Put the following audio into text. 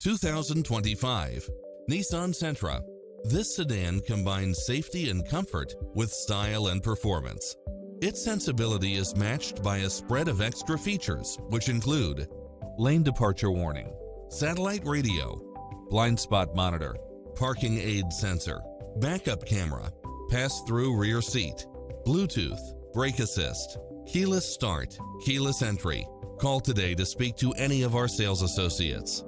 2025 Nissan Sentra. This sedan combines safety and comfort with style and performance. Its sensibility is matched by a spread of extra features, which include lane departure warning, satellite radio, blind spot monitor, parking aid sensor, backup camera, pass-through rear seat, Bluetooth, brake assist, keyless start, keyless entry. Call today to speak to any of our sales associates.